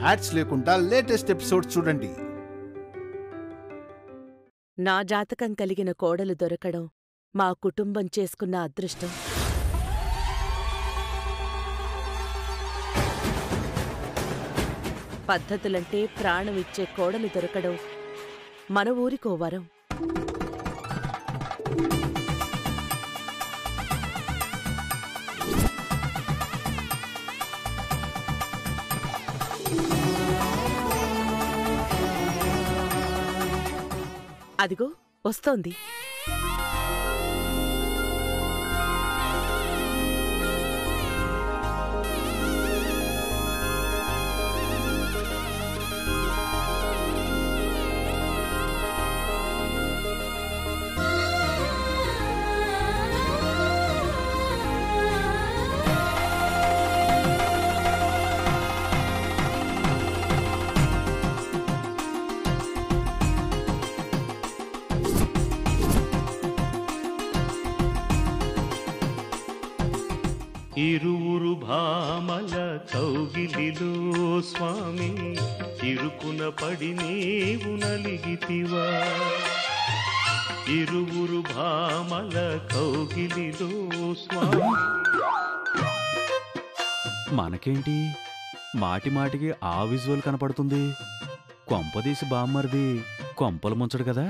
Ads లేకుండా latest episode చూడండి. నా జాతకం కలిగిన కోడలు దొరకడం మా కుటుంబం చేసుకున్న అదృష్టం. పద్ధతులంటే ప్రాణమిచ్చే కోడలు దొరకడం మన ఊరికో వరం. అదిగో వస్తోంది. ఇరువురు భామల కౌగిలిలో స్వామి ఇరుకున పడి నీవు నలిగితివా. ఇరువురు భామల కౌగిలిలో స్వామి. మనకేంటి మాటి మాటికి ఆ విజువల్ కనపడుతుంది? కొంపదీసి బామ్మర్ది కొంపలు ముంచడు కదా?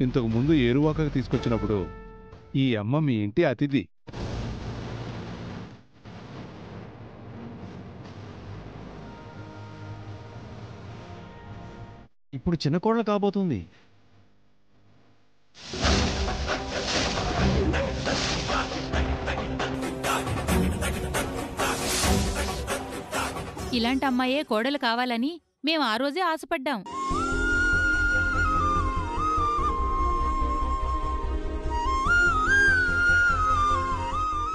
ఇంతకు ముందు ఏరువాకకు తీసుకొచ్చినప్పుడు ఈ అమ్మ మీ ఇంటి అతిథి. ఇప్పుడు చిన్న కోడలు కాబోతుంది. ఇలాంటి అమ్మాయే కోడలు కావాలని మేం ఆ రోజే ఆశపడ్డాం.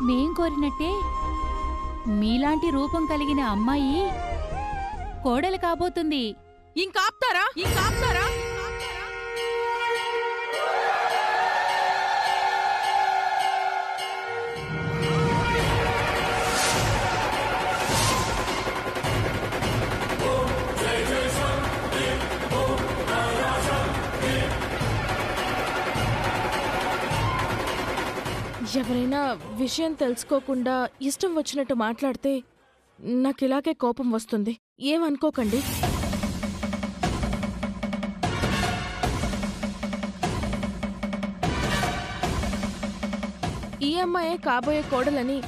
మేం కోరినట్టే మీలాంటి రూపం కలిగిన అమ్మాయి కోడలు కాబోతుంది. ఇంకాప్తారా? ఎవరైనా విషయం తెలుసుకోకుండా ఇష్టం వచ్చినట్టు మాట్లాడితే నాకిలాగే కోపం వస్తుంది. ఏమనుకోకండి. ఈ అమ్మాయే కాబోయే కోడలని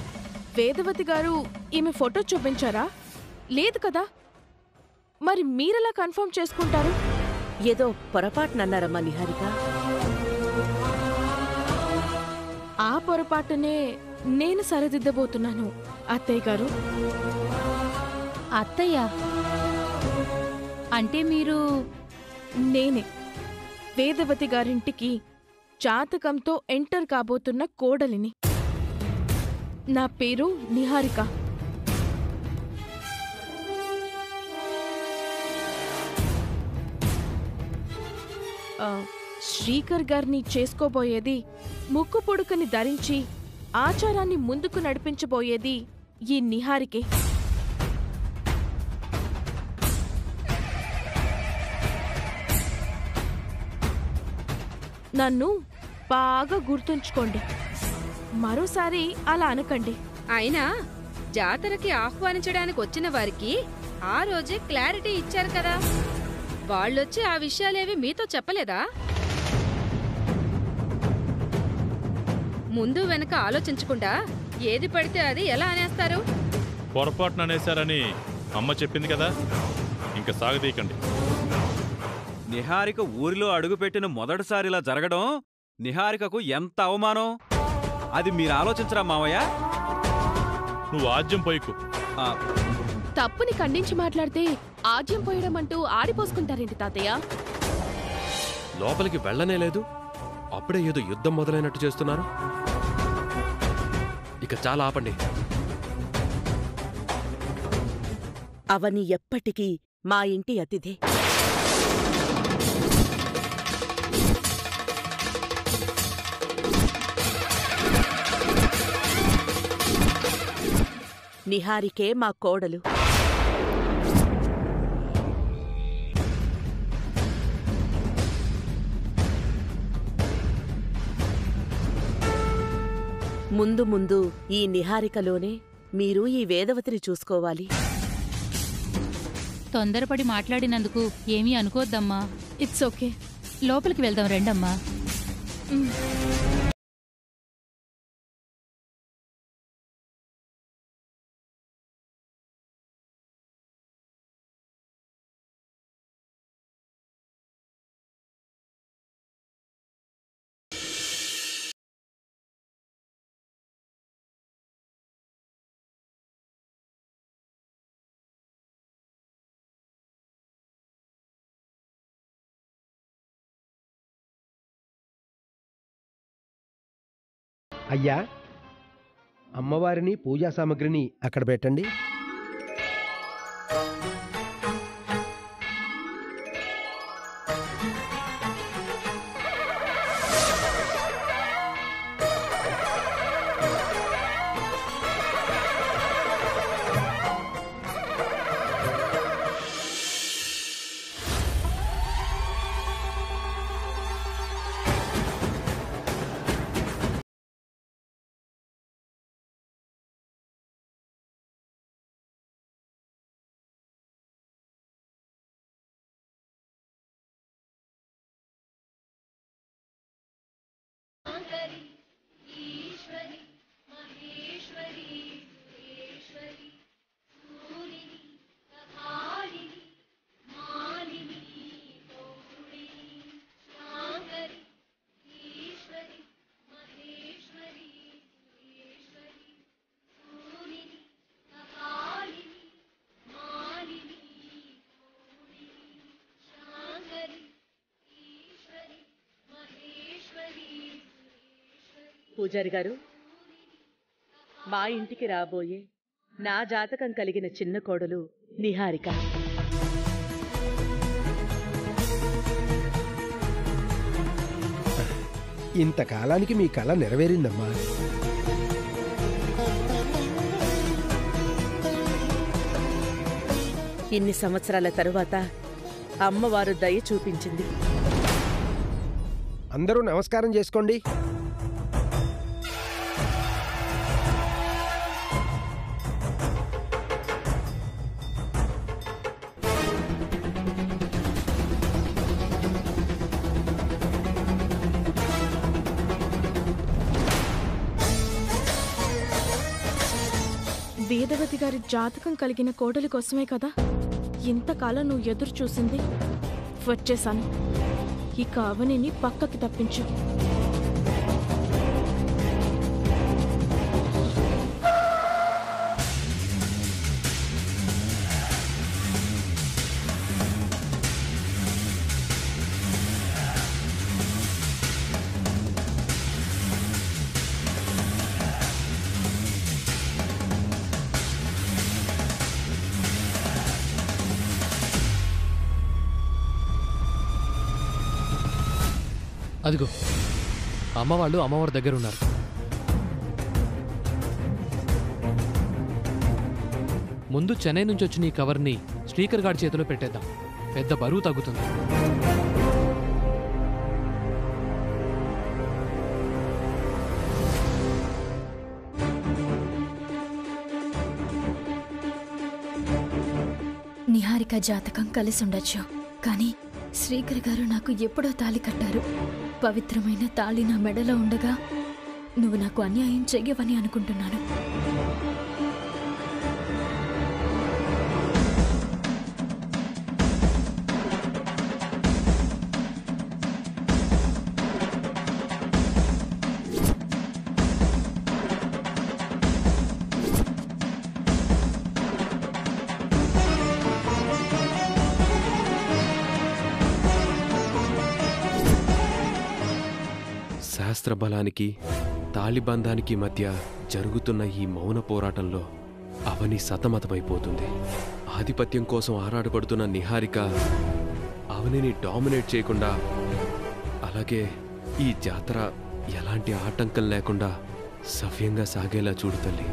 వేదవతి గారు ఈమె ఫోటో చూపించారా? లేదు కదా. మరి మీరెలా కన్ఫర్మ్ చేసుకుంటారు? ఏదో పొరపాటునన్నారమ్మా నిహారిక. ఆ పొరపాటునే నేను సరిదిద్దబోతున్నాను అత్తయ్య గారు. అత్తయ్య అంటే మీరు? నేనే వేదవతి గారింటికి జాతకంతో ఎంటర్ కాబోతున్న కోడలిని. నా పేరు నిహారిక. శ్రీకర్ గారిని చేసుకోబోయేది, ముక్కు పొడుకని ధరించి ఆచారాన్ని ముందుకు నడిపించబోయేది ఈ నిహారికే. నన్ను బాగా గుర్తుంచుకోండి. మరోసారి అలా అనకండి. అయినా జాతరకి ఆహ్వానించడానికి వచ్చిన వారికి ఆ రోజే క్లారిటీ ఇచ్చారు కదా. వాళ్ళొచ్చి ఆ విషయాలేవి మీతో చెప్పలేదా? ముందు వెనక ఆలోచించకుండా ఏది పడితే అది ఎలా అనేస్తారు? పొరపాటున అనేశారని అమ్మ చెప్పింది కదా, ఇంకా సాగదీయకండి. నిహారిక ఊరిలో అడుగుపెట్టిన మొదటిసారిలా జరగడం నిహారికకు ఎంత అవమానం! అది మీరు ఆలోచించరా మావయ్య? నువ్వు ఆజ్యం పోయికు. తప్పుని ఖండించి మాట్లాడితే ఆజ్యం పోయడం అంటూ ఆడిపోసుకుంటారేంటి తాతయ్య? లోపలికి వెళ్ళనే లేదు. అప్పుడే ఏదో యుద్ధం మొదలైనట్టు చేస్తున్నారు. ఇక చాలా ఆపండి. అవని ఎప్పటికీ మా ఇంటి అతిథే. నిహారికే మా కోడలు. ముందు ముందు ఈ నిహారికలోనే మీరు ఈ వేదవతిని చూసుకోవాలి. తొందరపడి మాట్లాడినందుకు ఏమీ అనుకోద్దమ్మా. It's okay. లోపలికి వెళ్దాం రండమ్మా. అయ్యా, అమ్మవారిని పూజా సామగ్రిని అక్కడ పెట్టండి. పూజారి గారు, మా ఇంటికి రాబోయే నా జాతకం కలిగిన చిన్న కోడలు నిహారిక. ఇంతకాలానికి మీ కళ నెరవేరిందమ్మా. ఇన్ని సంవత్సరాల తరువాత అమ్మవారు దయ చూపించింది. అందరూ నమస్కారం చేసుకోండి. వేదవతి గారి జాతకం కలిగిన కోడలి కోసమే కదా ఇంతకాలం నువ్వు ఎదురు చూసింది. వచ్చేశాను. ఇక అవనిని పక్కకి తప్పించు. అదిగో అమ్మవాళ్ళు అమ్మవారి దగ్గర ఉన్నారు. ముందు చెన్నై నుంచి వచ్చిన ఈ కవర్ని శ్రీకర్ గాడి చేతిలో పెట్టేద్దాం. పెద్ద బరువు తగ్గుతుంది. నిహారిక జాతకం కలిసి ఉండొచ్చు, కానీ శ్రీకర్ గారు నాకు ఎప్పుడో తాళి కట్టారు. పవిత్రమైన తాళి నా మెడలో ఉండగా నువ్వు నాకు అన్యాయం చెయ్యవని అనుకుంటున్నాను. శాస్త్ర బలానికి తాళిబంధానికి మధ్య జరుగుతున్న ఈ మౌన పోరాటంలో అవని సతమతమైపోతుంది. ఆధిపత్యం కోసం ఆరాటపడుతున్న నిహారిక అవనిని డామినేట్ చేయకుండా, అలాగే ఈ జాతర ఎలాంటి ఆటంకం లేకుండా సవ్యంగా సాగేలా చూడు తల్లి.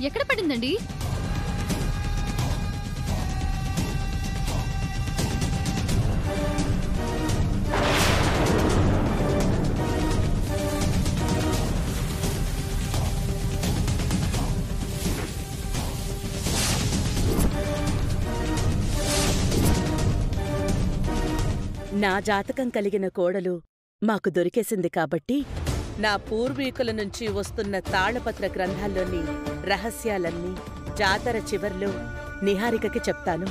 ఎక్కడ పడిందండి? నా జాతకం కలిగిన కోడలు మాకు దొరికేసింది కాబట్టి నా పూర్వీకుల నుంచి వస్తున్న తాళపత్ర గ్రంథాల్లోని రహస్యాలన్నీ జాతర చివర్లో నిహారికకి చెప్తాను.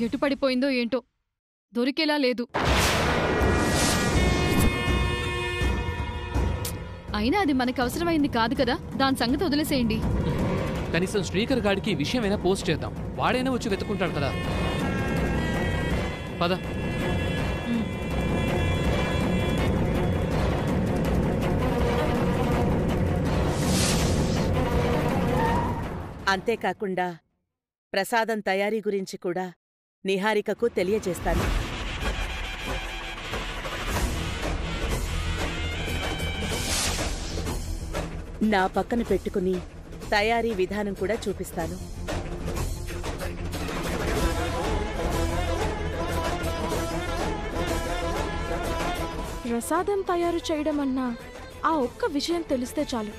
ఎటు పడిపోయిందో ఏంటో, దొరికేలా లేదు. అయినా అది మనకు అవసరమైంది కాదు కదా, దాని సంగతి వదిలేసేయండి. కనీసం శ్రీకర్ గాడికి ఈ విషయమైనా పోస్ట్ చేద్దాం, వాడైనా వచ్చి వెతుకుంటాడు కదా. పద. అంతేకాకుండా ప్రసాదం తయారీ గురించి కూడా నిహారికకు తెలియజేస్తాను. నా పక్కన పెట్టుకుని తయారీ విధానం కూడా చూపిస్తాను. ప్రసాదం తయారు చేయడం అన్నా ఆ ఒక్క విషయం తెలిస్తే చాలు,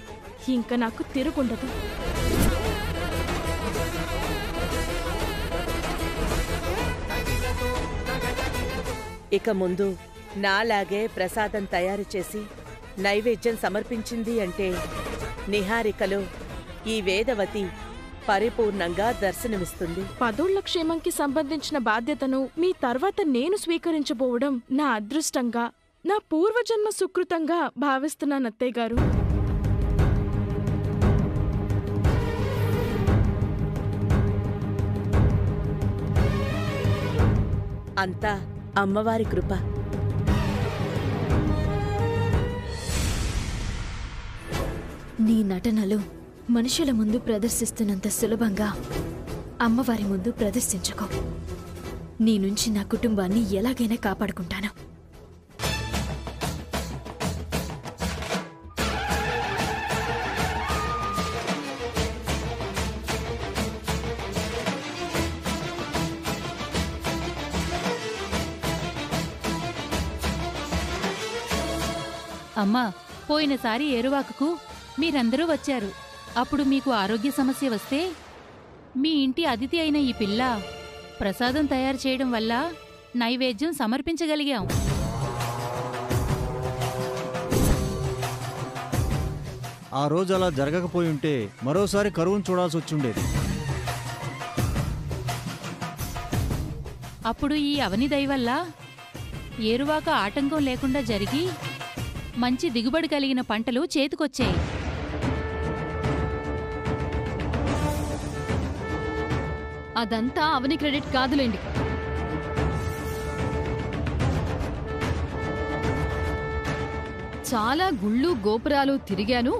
ఇంకా నాకు తిరుగుండదు. ఇక ముందు నాలాగే ప్రసాదం తయారు చేసి నైవేద్యం సమర్పించింది అంటే నిహారికలో ఈ వేదవతి పరిపూర్ణంగా దర్శనమిస్తుంది. పదోళ్ల క్షేమంకి సంబంధించిన బాధ్యతను మీ తర్వాత నేను స్వీకరించబోవడం నా అదృష్టంగా, నా పూర్వజన్మ సుకృతంగా భావిస్తున్నాను అత్తయ్య గారు. అంతా అమ్మవారి కృప. నీ నటనలు మనుషుల ముందు ప్రదర్శిస్తున్నంత సులభంగా అమ్మవారి ముందు ప్రదర్శించుకో. నీ నుంచి నా కుటుంబాన్ని ఎలాగైనా కాపాడుకుంటాను. అమ్మా, పోయినసారి ఏరువాకకు మీరందరూ వచ్చారు. అప్పుడు మీకు ఆరోగ్య సమస్య వస్తే మీ ఇంటి అతిథి అయిన ఈ పిల్ల ప్రసాదం తయారు చేయడం వల్ల నైవేద్యం సమర్పించగలిగాం. ఆ రోజు అలా జరగకపోయుంటే మరోసారి కరువును చూడాల్సి వచ్చుండేది. అప్పుడు ఈ అవని దయ వల్ల ఏరువాక ఆటంకం లేకుండా జరిగి మంచి దిగుబడి కలిగిన పంటలు చేతికొచ్చాయి. అదంతా అవని క్రెడిట్ కాదులేండి. చాలా గుళ్ళు గోపురాలు తిరిగాను,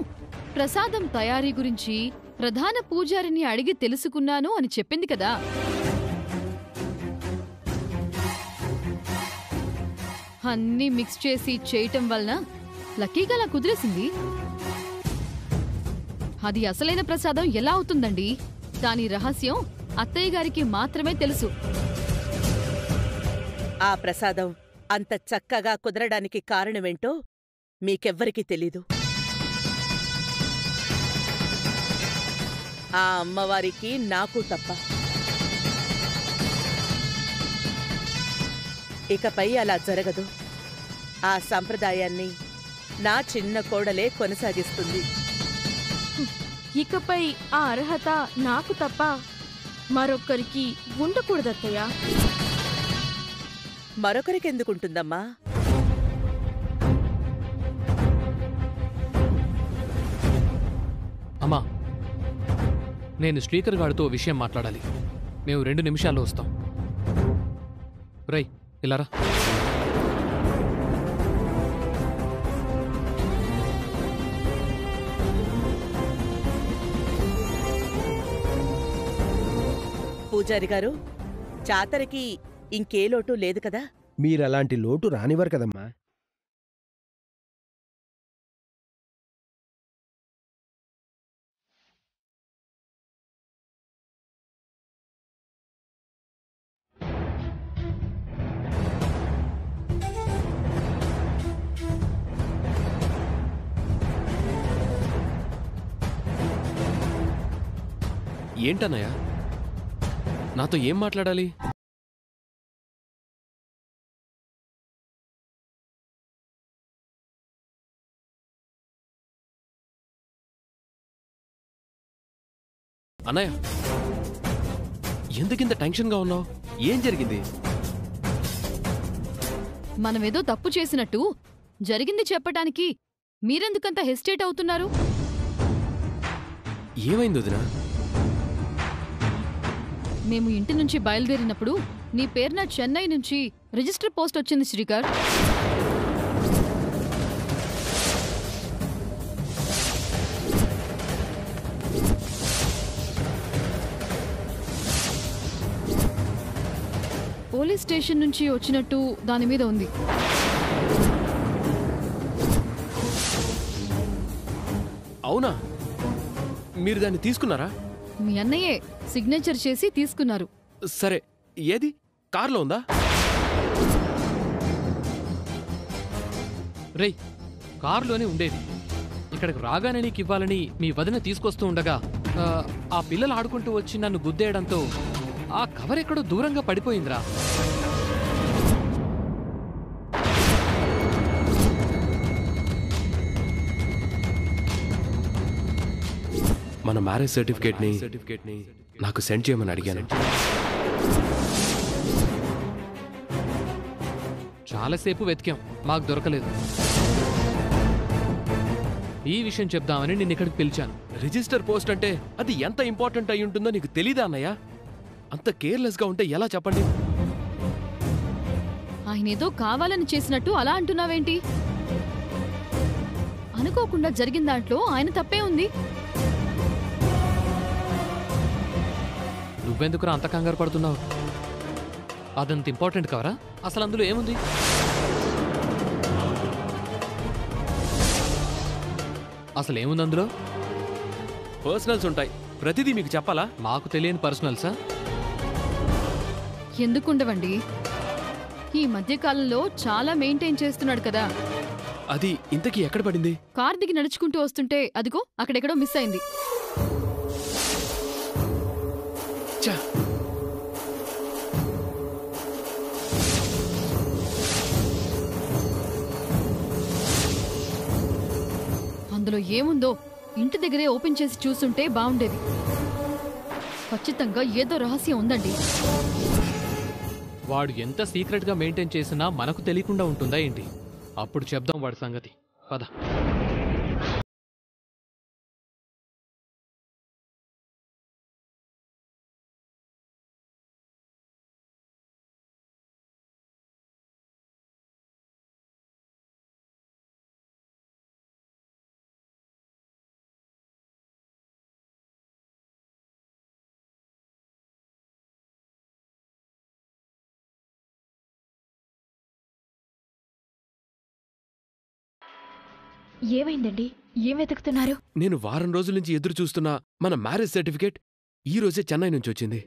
ప్రసాదం తయారీ గురించి ప్రధాన పూజారిని అడిగి తెలుసుకున్నాను అని చెప్పింది కదా. అన్నీ మిక్స్ చేసి చేయటం వలన లక్కీగా అలా కుదిరేసింది. అది అసలైన ప్రసాదం ఎలా అవుతుందండి? దాని రహస్యం అత్తయ్య గారికి మాత్రమే తెలుసు. ఆ ప్రసాదం అంత చక్కగా కుదరడానికి కారణమేంటో మీకెవ్వరికీ తెలీదు. ఆ అమ్మవారికి నాకు తప్ప. ఇకపై అలా జరగదు. ఆ సంప్రదాయాన్ని నా చిన్న కోడలే కొనసాగిస్తుంది. ఇకపై ఆ అర్హత నాకు తప్ప మరొక్కరికి ఉండకూడదత్తయ్యా. మరొకరికెందుకుంటుందమ్మా? అమ్మా, నేను శ్రీకర్ గారితో విషయం మాట్లాడాలి. మేము 2 నిమిషాల్లో వస్తాం. రై ఇలారా. పూజారి గారు, జాతరకి ఇంకే లోటు లేదు కదా? మీరలాంటి లోటు రానివ్వరు కదమ్మా. ఏంటన్నయ్య, నాతో ఏం మాట్లాడాలి? అన్నయ్య, ఎందుకింత టెన్షన్గా ఉన్నావు? ఏం జరిగింది? మనమేదో తప్పు చేసినట్టు జరిగింది చెప్పటానికి మీరెందుకంత హెసిటేట్ అవుతున్నారు? ఏమైంది వదినా? మేము ఇంటి నుంచి బయలుదేరినప్పుడు నీ పేరున చెన్నై నుంచి రిజిస్టర్ పోస్ట్ వచ్చింది శ్రీకర్. పోలీస్ స్టేషన్ నుంచి వచ్చినట్టు దాని మీద ఉంది. అవునా? మీరు దాన్ని తీసుకున్నారా? మీ అన్నయ్యే సిగ్నేచర్ చేసి తీసుకున్నారు. సరే, ఏది కార్లో ఉందా? రేయ్, కారులోనే ఉండేది. ఇక్కడికి రాగానే నీకు ఇవ్వాలని మీ వదిన తీసుకొస్తూ ఉండగా ఆ పిల్లలు ఆడుకుంటూ వచ్చి నన్ను గుద్దేయడంతో ఆ కవర్ ఎక్కడో దూరంగా పడిపోయిందిరా. మన మ్యారేజ్ సర్టిఫికేట్ని నాకు సెండ్ చేయమని అడిగాను. చాలాసేపు వెతికాం, మాకు దొరకలేదు. ఈ విషయం చెప్దామని నిన్ను ఇక్కడికి పిలిచాను. రిజిస్టర్ పోస్ట్ అంటే అది ఎంత ఇంపార్టెంట్ అయి ఉంటుందో నీకు తెలీదా అన్నయ్య? అంత కేర్లెస్గా ఉంటే ఎలా చెప్పండి? ఆయనేదో కావాలని చేసినట్టు అలా అంటున్నావేంటి? అనుకోకుండా జరిగిన దాంట్లో ఆయన తప్పే ఉంది. నువ్వెందుకురా అంత కంగారు పడుతున్నావు? అదంత ఇంపార్టెంట్ కవరా? అసలు అందులో ఏముంది? అసలు ఏముంది అందులో? పర్సనల్స్ ఉంటాయి. ప్రతిదీ మీకు చెప్పాలా? మాకు తెలియని పర్సనల్సా? ఎందుకుండవండి, ఈ మధ్యకాలంలో చాలా మెయింటైన్ చేస్తున్నాడు కదా. అది ఇంతకీ ఎక్కడ పడింది? కార్ దిగి నడుచుకుంటూ వస్తుంటే అదిగో అక్కడెక్కడో మిస్ అయింది. అందులో ఏముందో ఇంటి దగ్గరే ఓపెన్ చేసి చూస్తుంటే బాగుండేది. ఖచ్చితంగా ఏదో రహస్యం ఉందండి. వాడు ఎంత సీక్రెట్గా మెయింటైన్ చేసినా మనకు తెలియకుండా ఉంటుందా ఏంటి? అప్పుడు చెప్దాం వాడి సంగతి. పద. ఏమైందండి? ఏం వెతుకుతున్నారు? నేను వారం రోజుల నుంచి ఎదురు చూస్తున్న మన మ్యారేజ్ సర్టిఫికేట్ ఈ రోజే చెన్నై నుంచి వచ్చింది.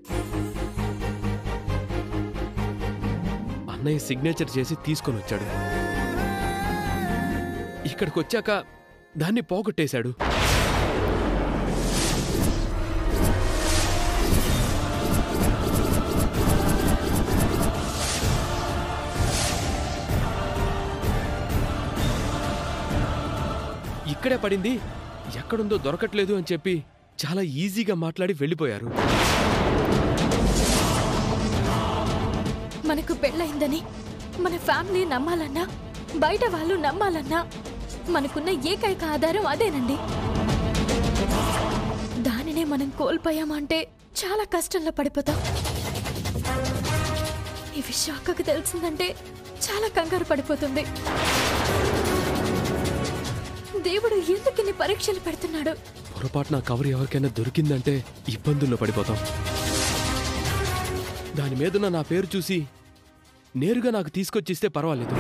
అన్నయ్య సిగ్నేచర్ చేసి తీసుకొని వచ్చాడు. ఇక్కడికి వచ్చాక దాన్ని పోగొట్టేశాడు. ఇక్కడే పడింది, ఎక్కడుందో దొరకట్లేదు అని చెప్పి చాలా ఈజీగా మాట్లాడి వెళ్ళిపోయారు. మనకు పెళ్ళయిందని మన ఫ్యామిలీ నమ్మాలన్నా, బయట వాళ్ళు నమ్మాలన్నా మనకున్న ఏకైక ఆధారం అదేనండి. దానినే మనం కోల్పోయామంటే చాలా కష్టంలో పడిపోతాం. ఈ విషయం అక్కకు తెలిసిందంటే చాలా కంగారు పడిపోతుంది. దేవుడు ఎందుకు ఇన్ని పరీక్షలు పెడుతున్నాడు? పొరపాటున కవర్ ఎవరికైనా దొరికిందంటే ఇబ్బందుల్లో పడిపోతాం. దాని మీదున్న నా పేరు చూసి నేరుగా నాకు తీసుకొచ్చిస్తే పర్వాలేదు.